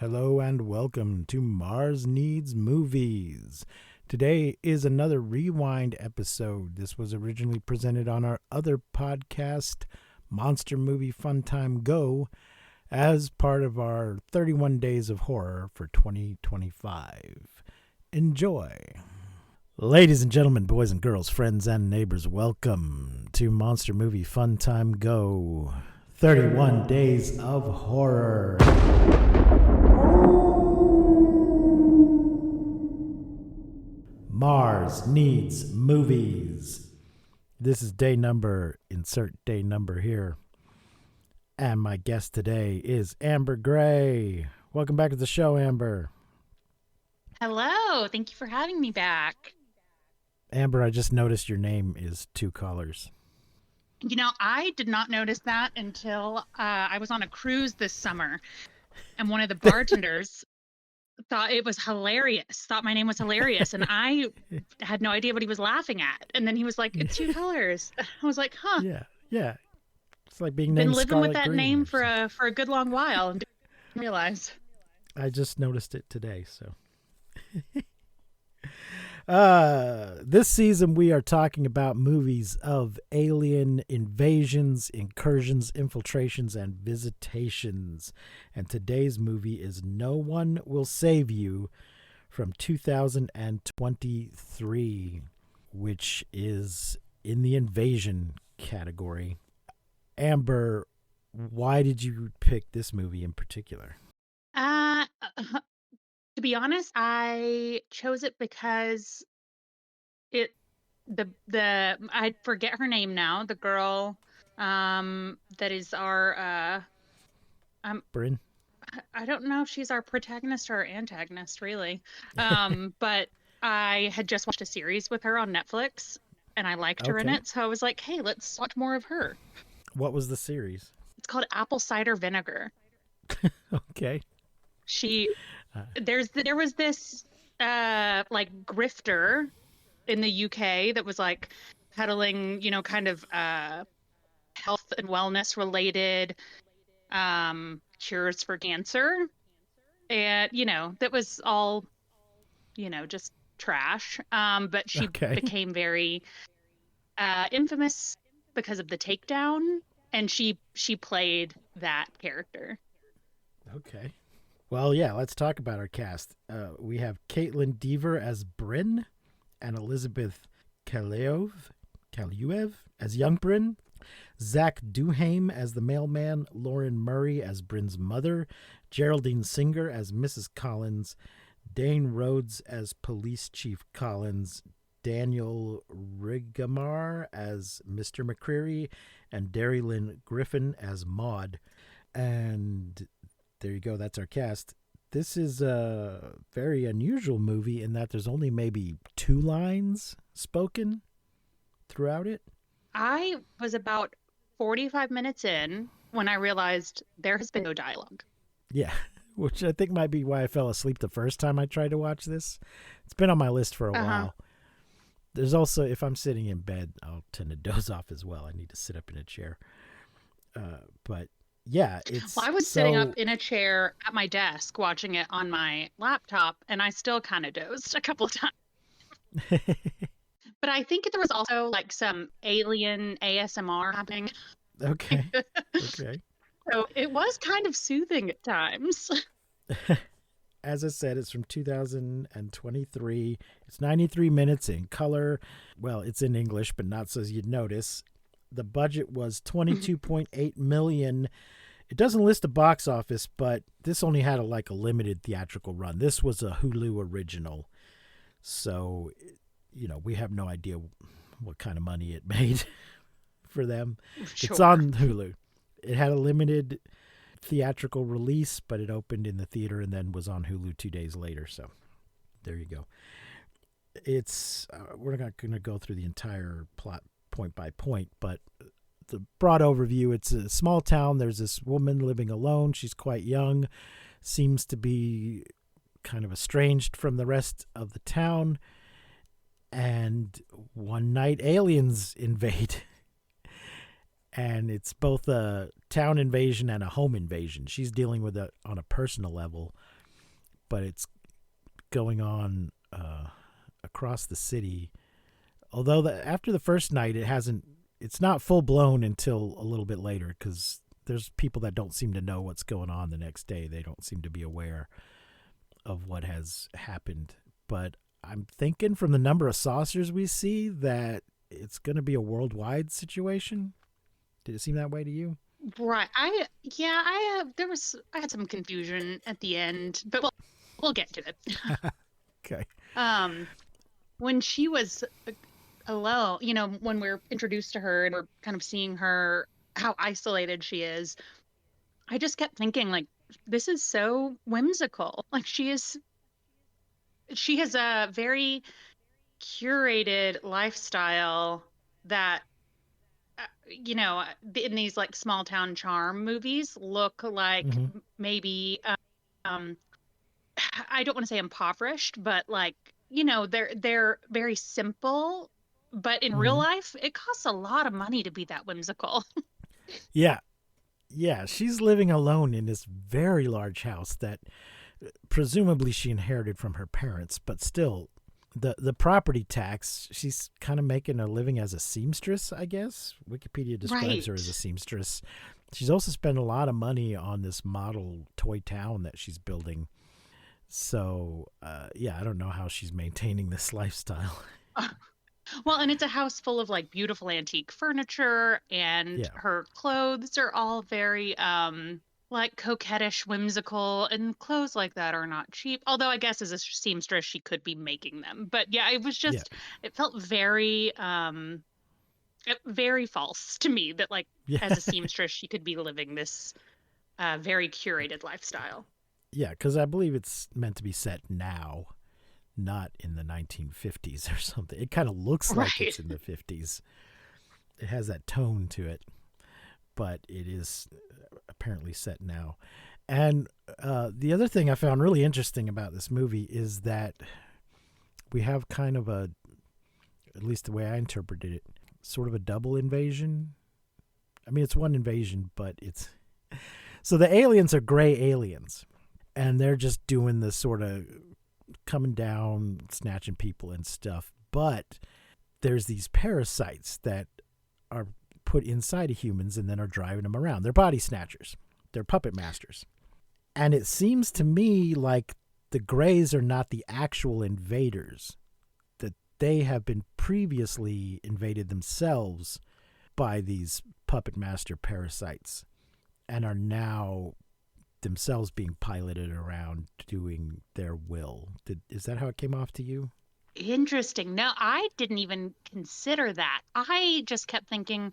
Hello and welcome to Mars Needs Movies. Today is another rewind episode. This was originally presented on our other podcast, Monster Movie Fun Time Go, as part of our 31 Days of Horror for 2025. Enjoy. Ladies and gentlemen, boys and girls, friends and neighbors, welcome to Monster Movie Fun Time Go, 31 Days of Horror. Mars Needs Movies. This is day number, insert day number here. And my guest today is Amber Gray. Welcome back to the show, Amber. Hello. Thank you for having me back. Amber, I just noticed your name is two colors. You know, I did not notice that until I was on a cruise this summer. And one of the bartenders thought it was hilarious, thought my name was hilarious. And I had no idea what he was laughing at. And then he was like, it's two colors. I was like, huh. Yeah. It's like being Been named living Scarlet with that Green name or for a good long while and didn't realize. I just noticed it today, so. This season we are talking about movies of alien invasions, incursions, infiltrations, and visitations. And today's movie is No One Will Save You from 2023, which is in the invasion category. Amber, why did you pick this movie in particular? To be honest, I chose it because I forget her name now. The girl that is our Bryn? I don't know if she's our protagonist or our antagonist, really. But I had just watched a series with her on Netflix, and I liked her in Okay. it. So I was like, hey, let's watch more of her. What was the series? It's called Apple Cider Vinegar. Okay. There was this like grifter in the UK that was like peddling, kind of health and wellness related cures for cancer. And, that was all, just trash. But she Okay. became very infamous because of The Takedown, and she played that character. Okay. Well, yeah, let's talk about our cast. We have Caitlin Dever as Bryn and Elizabeth Kaluev as young Bryn, Zach Duhame as the mailman, Lauren Murray as Bryn's mother, Geraldine Singer as Mrs. Collins, Dane Rhodes as Police Chief Collins, Daniel Rigamar as Mr. McCreary, and Derry Lynn Griffin as Maud. And there you go. That's our cast. This is a very unusual movie in that there's only maybe 2 lines spoken throughout it. I was about 45 minutes in when I realized there has been no dialogue. Yeah, which I think might be why I fell asleep the first time I tried to watch this. It's been on my list for a while. There's also, if I'm sitting in bed, I'll tend to doze off as well. I need to sit up in a chair. But yeah, I was sitting up in a chair at my desk watching it on my laptop, and I still kind of dozed a couple of times. But I think there was also like some alien ASMR happening. Okay. So it was kind of soothing at times. As I said, it's from 2023. It's 93 minutes in color. Well, it's in English, but not so you'd notice. The budget was $22.8 million. It doesn't list the box office, but this only had a limited theatrical run. This was a Hulu original. So, we have no idea what kind of money it made for them. Sure. It's on Hulu. It had a limited theatrical release, but it opened in the theater and then was on Hulu 2 days later. So there you go. It's we're not going to go through the entire plot point by point, but the broad overview, it's a small town. There's this woman living alone. She's quite young, seems to be kind of estranged from the rest of the town. And one night aliens invade. and it's both a town invasion and a home invasion. She's dealing with it on a personal level, but it's going on across the city. Although after the first night, it's not full blown until a little bit later, because there's people that don't seem to know what's going on the next day. They don't seem to be aware of what has happened. But I'm thinking from the number of saucers we see that it's going to be a worldwide situation. Did it seem that way to you? Right. I had some confusion at the end, but we'll get to it. Okay. When she was alone, when we're introduced to her and we're kind of seeing her, how isolated she is, I just kept thinking, like, this is so whimsical. Like, she has a very curated lifestyle that in these like small town charm movies look like maybe I don't want to say impoverished, but like, they're very simple, but in real life it costs a lot of money to be that whimsical. Yeah. Yeah, she's living alone in this very large house that presumably she inherited from her parents, but still the property tax, she's kind of making a living as a seamstress, I guess. Wikipedia describes her as a seamstress. She's also spent a lot of money on this model toy town that she's building. So, I don't know how she's maintaining this lifestyle. Well, and it's a house full of like beautiful antique furniture, and her clothes are all very like coquettish, whimsical, and clothes like that are not cheap. Although I guess as a seamstress she could be making them. But yeah, it was just it felt very very false to me that like as a seamstress she could be living this very curated lifestyle. Yeah, because I believe it's meant to be set now, not in the 1950s or something. It kind of looks like it's in the 50s. It has that tone to it, but it is apparently set now. And the other thing I found really interesting about this movie is that we have kind of at least the way I interpreted it, sort of a double invasion. I mean, it's one invasion, but so the aliens are gray aliens, and they're just doing this sort of coming down, snatching people and stuff. But there's these parasites that are put inside of humans and then are driving them around. They're body snatchers. They're puppet masters. And it seems to me like the Greys are not the actual invaders, that they have been previously invaded themselves by these puppet master parasites and are now themselves being piloted around doing their will. Is that how it came off to you? Interesting. No, I didn't even consider that. I just kept thinking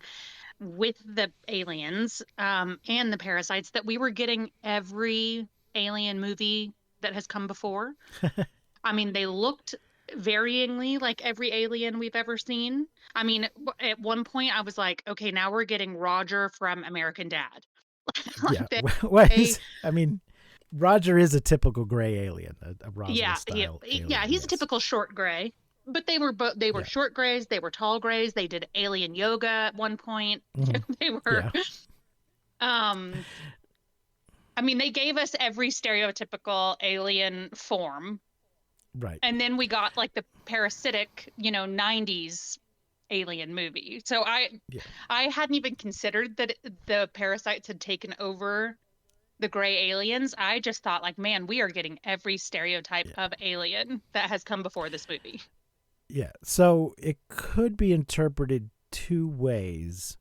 with the aliens and the parasites that we were getting every alien movie that has come before. I mean, they looked varyingly like every alien we've ever seen. I mean, at one point I was like, okay, now we're getting Roger from American Dad. I mean, Roger is a typical gray alien, a Roswell style alien. Yeah, he's a typical short gray. But they were short grays, they were tall grays, they did alien yoga at one point. They were I mean, they gave us every stereotypical alien form. Right. And then we got like the parasitic, 90s alien movie. So I hadn't even considered that the parasites had taken over the gray aliens. I just thought like, man, we are getting every stereotype of alien that has come before this movie. Yeah. So it could be interpreted two ways.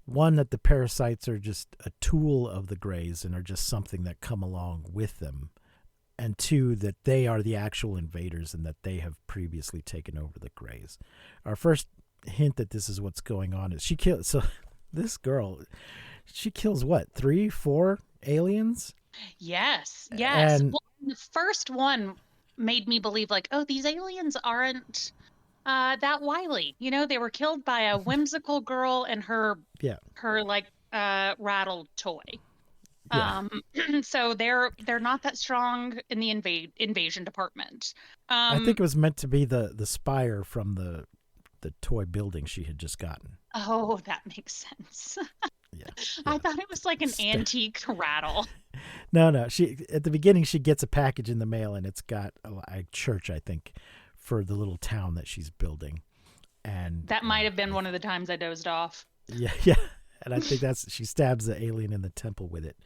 One, that the parasites are just a tool of the Greys and are just something that come along with them. And two, that they are the actual invaders and that they have previously taken over the Greys. Our first hint that this is what's going on is this girl, she kills what, 3, 4 aliens? Yes. And the first one made me believe like, oh, these aliens aren't that wily. They were killed by a whimsical girl and her like rattled toy. So they're not that strong in the invasion department. I think it was meant to be the spire from the toy building she had just gotten. Oh, that makes sense. Yeah, I yeah. thought it was like an antique rattle. No, no. She at the beginning she gets a package in the mail and it's got a church, I think, for the little town that she's building. And That might have been one of the times I dozed off. yeah, yeah. And I think that's she stabs the alien in the temple with it.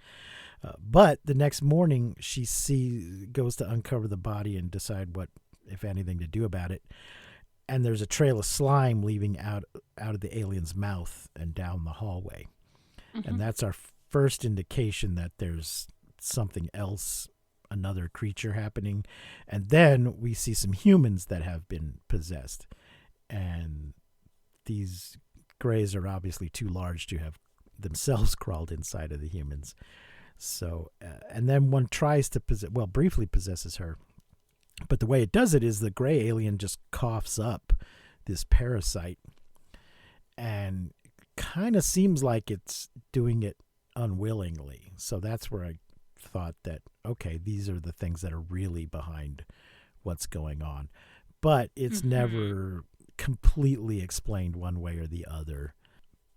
But the next morning, goes to uncover the body and decide what, if anything, to do about it. And there's a trail of slime leaving out of the alien's mouth and down the hallway, Hmm. and that's our first indication that there's something else, another creature happening. And then we see some humans that have been possessed, and these greys are obviously too large to have themselves crawled inside of the humans. So, and then one tries to briefly possesses her. But the way it does it is the gray alien just coughs up this parasite and kind of seems like it's doing it unwillingly. So that's where I thought that, okay, these are the things that are really behind what's going on. But it's never completely explained one way or the other.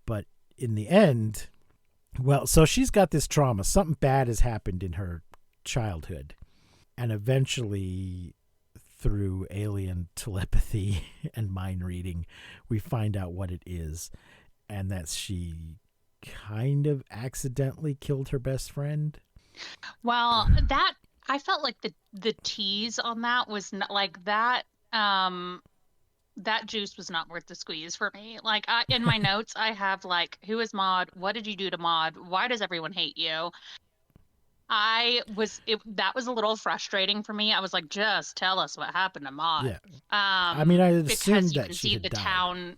But in the end, well, so she's got this trauma. Something bad has happened in her childhood. And eventually, through alien telepathy and mind reading, we find out what it is. And that she kind of accidentally killed her best friend. Well, that I felt like the tease on that was not like that. That juice was not worth the squeeze for me. Like in my notes, I have like, who is Maud? What did you do to Maud? Why does everyone hate you? That was a little frustrating for me. I was like, just tell us what happened to Maud. Yeah. I mean, I assumed Because you that can she see had the died. town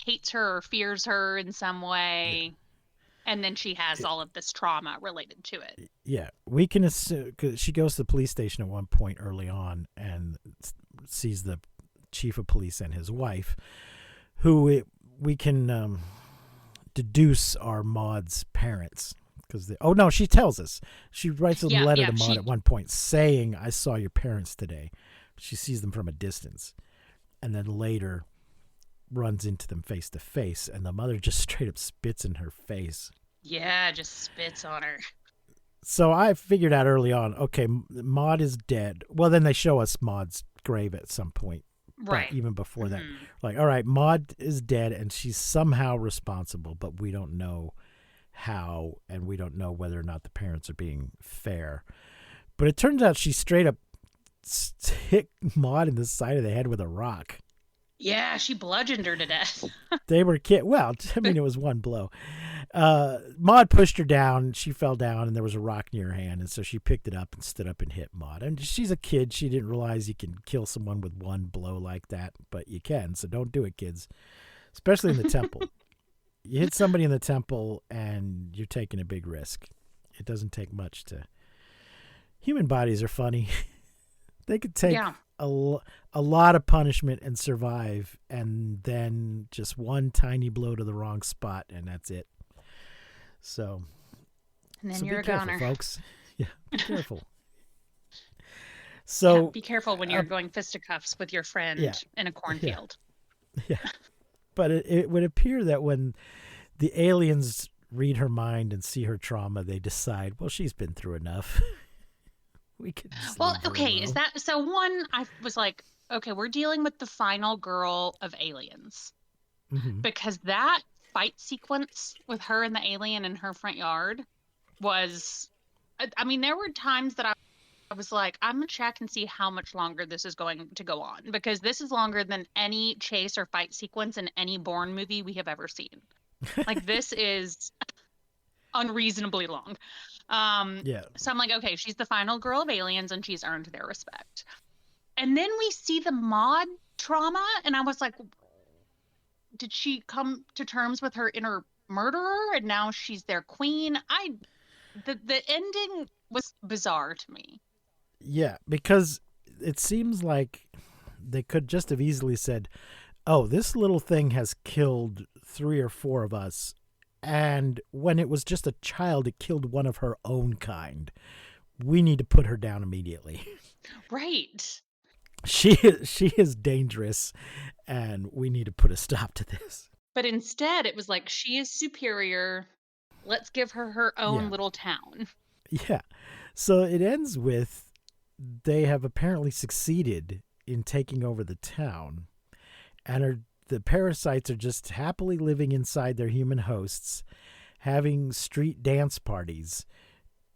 hates her or fears her in some way. Yeah. And then she has all of this trauma related to it. Yeah, we can assume because she goes to the police station at one point early on and sees the chief of police and his wife, we can deduce are Maud's parents. Because oh no, she tells us, she writes a letter to Maud at one point saying, "I saw your parents today." She sees them from a distance, and then later runs into them face to face, and the mother just straight up spits in her face. Yeah, just spits on her. So I figured out early on, okay, Maud is dead. Well, then they show us Maud's grave at some point. Right. But even before that, like, all right, Maud is dead and she's somehow responsible, but we don't know how, and we don't know whether or not the parents are being fair. But it turns out she straight up hit Maud in the side of the head with a rock. Yeah, she bludgeoned her to death. They were well, I mean, it was one blow. Maud pushed her down. She fell down, and there was a rock near her hand, and so she picked it up and stood up and hit Maud. And she's a kid. She didn't realize you can kill someone with one blow like that, but you can, so don't do it, kids, especially in the temple. You hit somebody in the temple, and you're taking a big risk. It doesn't take much to... Human bodies are funny. They could take... Yeah. A lot of punishment and survive, and then just one tiny blow to the wrong spot, and that's it. So, and then you're be careful, a goner, folks. Yeah, be careful. So be careful when you're going fisticuffs with your friend in a cornfield. Yeah, but it would appear that when the aliens read her mind and see her trauma, they decide, well, she's been through enough. Okay, is that so? One, I was like, okay, we're dealing with the final girl of Aliens, because that fight sequence with her and the alien in her front yard was, I mean, there were times that I was like, I'm gonna check and see how much longer this is going to go on, because this is longer than any chase or fight sequence in any Bourne movie we have ever seen. Like, this is unreasonably long. So I'm like, okay, she's the final girl of Aliens and she's earned their respect. And then we see the Maud trauma, and I was like, did she come to terms with her inner murderer and now she's their queen? The ending was bizarre to me. Yeah, because it seems like they could just have easily said, oh, this little thing has killed 3 or 4 of us. And when it was just a child, it killed one of her own kind. We need to put her down immediately. Right. She is dangerous, and we need to put a stop to this. But instead, it was like, she is superior. Let's give her her own Yeah. little town. Yeah. So it ends with they have apparently succeeded in taking over the town, and the parasites are just happily living inside their human hosts, having street dance parties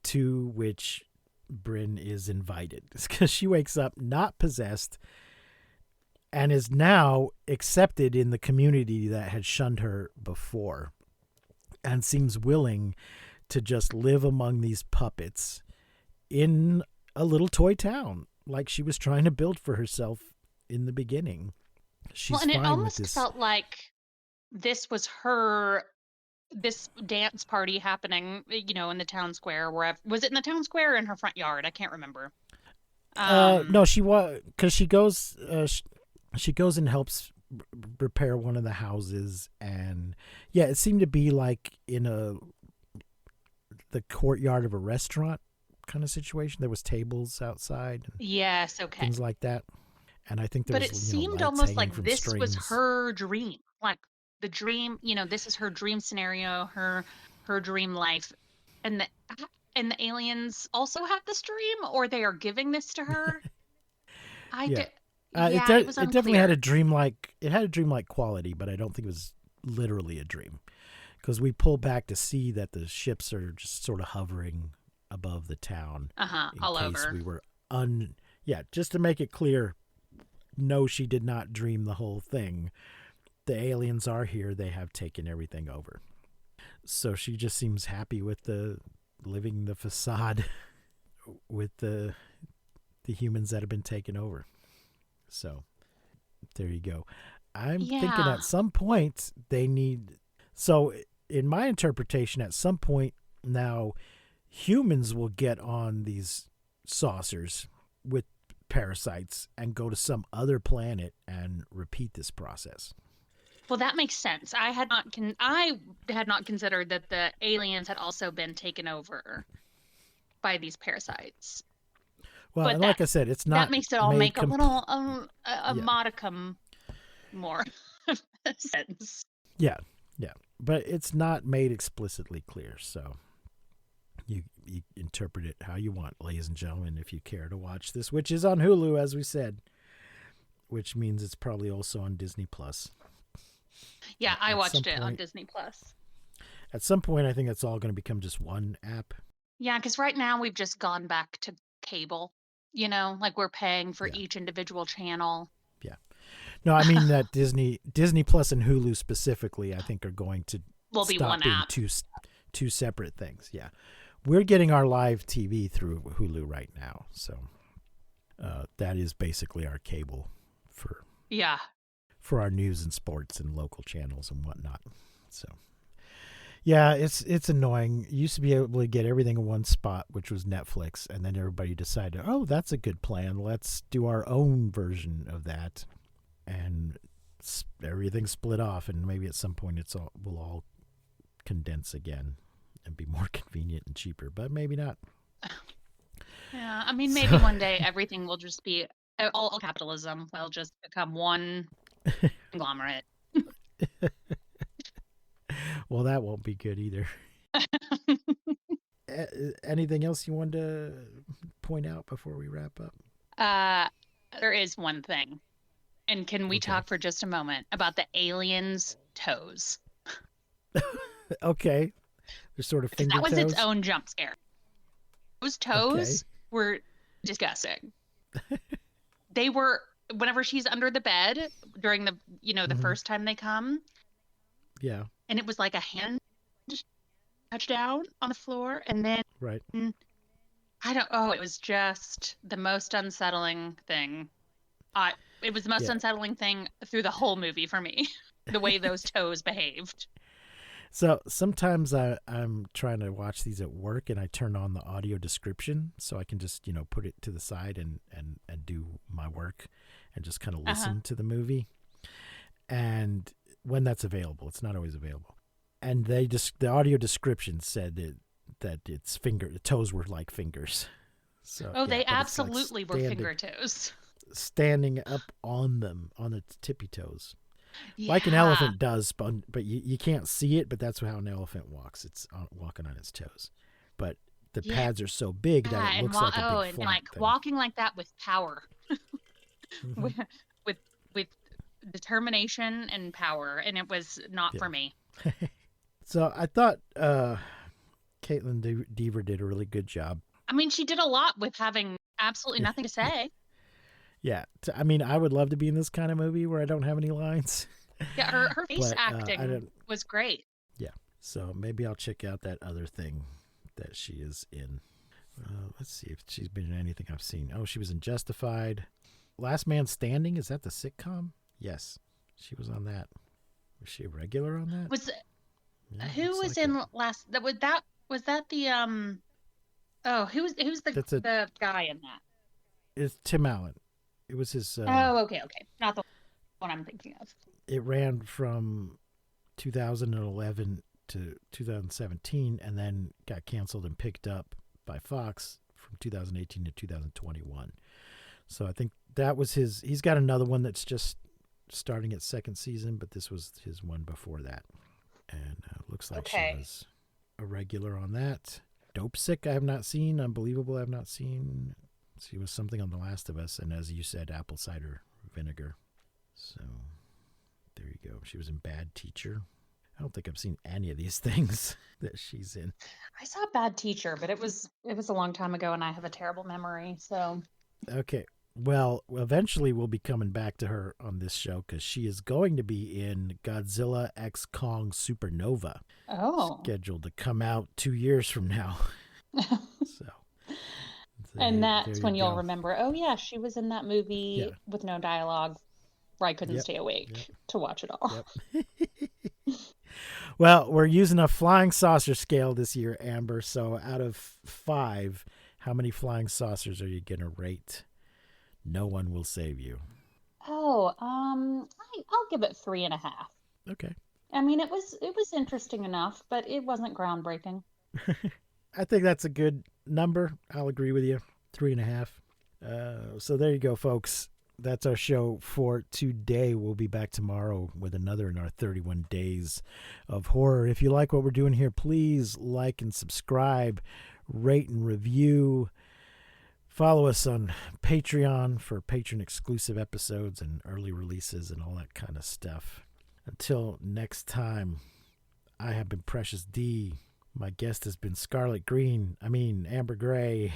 to which Bryn is invited because she wakes up not possessed and is now accepted in the community that had shunned her before and seems willing to just live among these puppets in a little toy town like she was trying to build for herself in the beginning. She's Well, and it fine with almost this. felt like this was her this dance party happening, in the town square. Wherever was it, in the town square or in her front yard? I can't remember. No, she was because she goes. She goes and helps repair one of the houses, and yeah, it seemed to be like in the courtyard of a restaurant kind of situation. There was tables outside, and Yes, okay. things like that. And I think there But was it seemed lights almost hanging like from this was strings. her dream. Like the dream, this is her dream scenario, her dream life. And the aliens also have this dream, or they are giving this to her. Yeah. It was It definitely had unclear. a dreamlike quality, but I don't think it was literally a dream because we pull back to see that the ships are just sort of hovering above the town in All case over. we were just to make it clear. No, she did not dream the whole thing. The aliens are here. They have taken everything over. So she just seems happy with the living the facade with the humans that have been taken over. So there you go. I'm thinking Yeah. at some point they need. So in my interpretation, at some point now, humans will get on these saucers with parasites and go to some other planet and repeat this process. Well, that makes sense. I had not considered that the aliens had also been taken over by these parasites. Well, But and like I said, it's not that makes it all made make a little yeah. modicum more sense. Yeah, but it's not made explicitly clear. So you interpret it how you want, ladies and gentlemen, if you care to watch this, which is on Hulu, as we said, which means it's probably also on Disney Plus. Yeah, I watched it on Disney Plus. At some point, I think it's all going to become just one app. Yeah, because right now we've just gone back to cable. Like we're paying for each individual channel. Yeah. No, I mean that Disney Plus and Hulu specifically, I think, are going to be one being app. two separate things. Yeah. We're getting our live TV through Hulu right now, so that is basically our cable for our news and sports and local channels and whatnot. So yeah, it's annoying. You used to be able to get everything in one spot, which was Netflix, and then everybody decided, oh, that's a good plan. Let's do our own version of that, and everything split off. And maybe at some point will all condense again and be more convenient and cheaper, but maybe not. Yeah, I mean, maybe one day everything will just be all capitalism will just become one conglomerate. Well, that won't be good either. Anything else you wanted to point out before we wrap up? There is one thing. And can we talk for just a moment about the aliens' toes? Okay. They're sort of finger toes. That was its own jump scare. Those toes were disgusting. They were, whenever she's under the bed during the, the first time they come. Yeah. And it was like a hand touchdown on the floor. And then, right. It was just the most unsettling thing. It was the most unsettling thing through the whole movie for me, the way those toes behaved. So sometimes I'm trying to watch these at work and I turn on the audio description so I can just, put it to the side and do my work and just kind of listen to the movie. And when that's available, it's not always available. And the audio description said that its toes were like fingers. So they absolutely were finger toes. Standing up on them, on its tippy toes. Like an Yeah. elephant does, but you can't see it, but that's how an elephant walks. It's walking on its toes. But the Yeah. pads are so big that it And looks like a big and flat like thing. walking like that with power, Hmm. with with with determination and power, and it was not for Yeah. me. So I thought Caitlin Deaver did a really good job. I mean, she did a lot with having absolutely nothing to say. Yeah, I mean, I would love to be in this kind of movie where I don't have any lines, Yeah, her face but I acting don't. was great. Yeah, so maybe I'll check out that other thing that she is in. Let's see if she's been in anything I've seen. Oh, she was in Justified. Last Man Standing, is that the sitcom? Yes, she was on that. Was she a regular on that? Was Yeah, who looks was like it. in last that was that the oh who's That's a. the guy in that? It's Tim Allen. It was his. Oh, okay, not the one I'm thinking of. It ran from 2011 to 2017, and then got canceled and picked up by Fox from 2018 to 2021. So I think that was his. He's got another one that's just starting its second season, but this was his one before that. And looks like she Okay. was a regular on that. Dope Sick, I have not seen. Unbelievable, I have not seen. She was something on The Last of Us, and as you said, Apple Cider Vinegar. So there you go. She was in Bad Teacher. I don't think I've seen any of these things that she's in. I saw Bad Teacher, but it was a long time ago, and I have a terrible memory. So Okay. Well, eventually we'll be coming back to her on this show because she is going to be in Godzilla X Kong Supernova, oh, scheduled to come out 2 years from now. So and there that's you when you'll go. remember. Oh yeah, she was in that movie Yeah. with no dialogue, where I couldn't Yep. stay Yep. awake to watch it all. Yep. Well, we're using a flying saucer scale this year, Amber. So out of 5, how many flying saucers are you going to rate? No one will save you. Oh, I'll give it 3.5. Okay. I mean, it was interesting enough, but it wasn't groundbreaking. I think that's a good number. I'll agree with you. 3.5. So there you go, folks. That's our show for today. We'll be back tomorrow with another in our 31 days of horror. If you like what we're doing here, please like and subscribe, rate and review. Follow us on Patreon for patron exclusive episodes and early releases and all that kind of stuff. Until next time, I have been Precious D. My guest has been Amber Gray.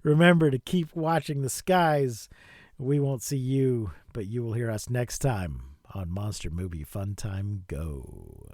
Remember to keep watching the skies. We won't see you, but you will hear us next time on Monster Movie Fun Time Go.